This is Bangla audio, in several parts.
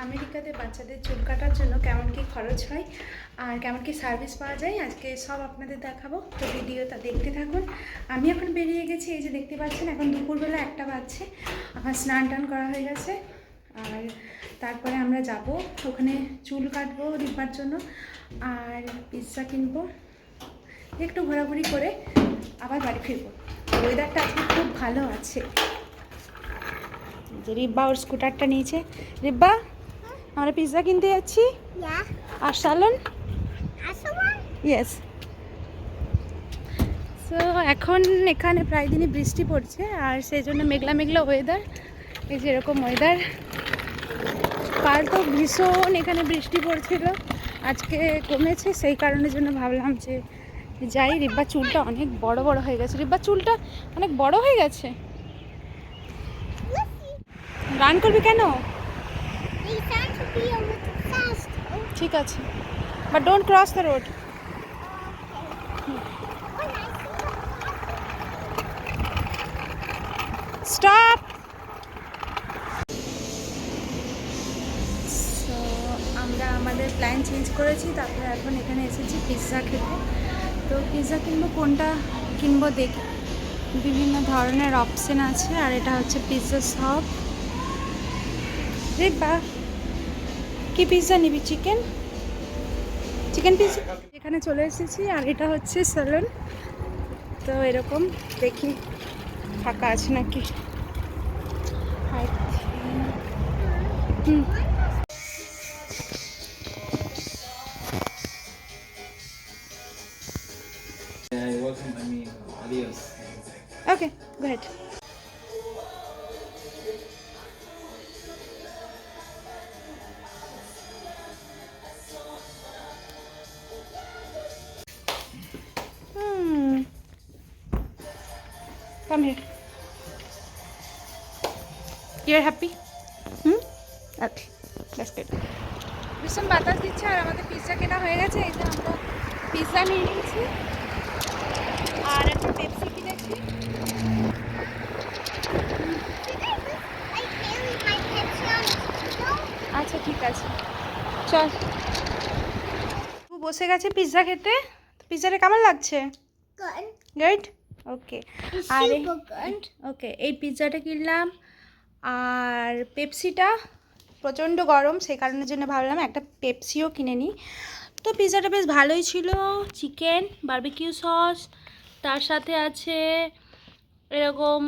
আমেরিকাতে বাচ্চাদের চুল কাটার জন্য কেমন কি খরচ হয় আর কেমন কি সার্ভিস পাওয়া যায় আজকে সব আপনাদের দেখাবো। তো ভিডিওটা দেখতে থাকুন। আমি এখন বেরিয়ে গেছি, এই যে দেখতে পাচ্ছেন এখন দুপুরবেলা 1টা বাজছে। আমার স্নান টান করা হয়ে গেছে আর তারপরে আমরা যাব ওখানে চুল কাটবো রিব্বার জন্য আর পিৎজা কিনবো, একটু ঘোরাঘুরি করে আবার বাড়ি ফিরবো। ওয়েদারটা আজকে খুব ভালো আছে। যে রিব্বা ওর স্কুটারটা নিয়েছে। রিব্বা, আমরা পিৎজা কিনতে যাচ্ছি। আর সালন ইয়েস। সো এখন এখানে প্রায় দিনই বৃষ্টি পড়ছে আর সেই জন্য মেঘলা মেঘলা ওয়েদার। এই যে এরকম ওয়েদার। কাল তো ভীষণ এখানে বৃষ্টি পড়ছিল, আজকে কমেছে, সেই কারণের জন্য ভাবলাম যে যাই। রিব্বার চুলটা অনেক বড় বড় হয়ে গেছে। রিব্বার চুলটা অনেক বড় হয়ে গেছে। রান করবি কেন? ঠিক আছে, but don't cross the road. Stop. So আমরা আমাদের প্ল্যান চেঞ্জ করেছি, তারপরে এখন এখানে এসেছি পিৎজা খেতে। তো পিৎজা কিনবো, কোনটা কিনবো দেখি। বিভিন্ন ধরনের অপশন আছে আর এটা হচ্ছে পিৎজা শপ। রিব্বা, কি পিৎজা নিবি? Chicken pizza. এখানে চলে এসেছি আর এটা হচ্ছে স্যালন। তো এরকম দেখি ফাঁকা আছে নাকি। Welcome, I mean, adios. Okay, go head. Come here. You're happy? Okay, that's good. ভীষণ বাতাস দিচ্ছে আর আমাদের পিৎজা কেনা হয়ে গেছে। এই যে আমরা পিৎজা নিয়ে নিয়েছি আর একটা পেপসি কিনেছি। আচ্ছা ঠিক আছে, চল। বসে গেছে পিৎজা খেতে। পিৎজাটা কেমন লাগছে? গুড। ওকে, আর ওকে এই পিৎজাটা কিনলাম আর পেপসিটা প্রচণ্ড গরম, সেই কারণের জন্য ভাবলাম একটা পেপসিও কিনে নিই। তো পিৎজাটা বেশ ভালোই ছিল। চিকেন, বারবিকিউ সস, তার সাথে আছে এরকম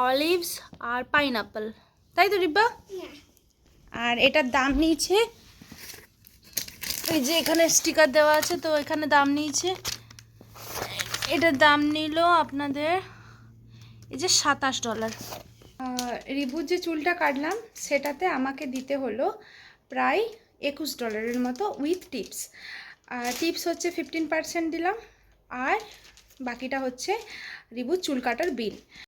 অলিভস আর পাইনঅ্যাপেল, তাই তো রিব্বা? আর এটার দাম নিয়েছে, এই যে এখানে স্টিকার দেওয়া আছে, তো এখানে দাম নিয়েছে, এটার দাম নিল আপনাদের এই যে $27। রিবুর যে চুলটা কাটলাম সেটাতে আমাকে দিতে হলো প্রায় $21 মতো উইথ টিপস। টিপস হচ্ছে 15% দিলাম আর বাকিটা হচ্ছে রিবুর চুল কাটার বিল।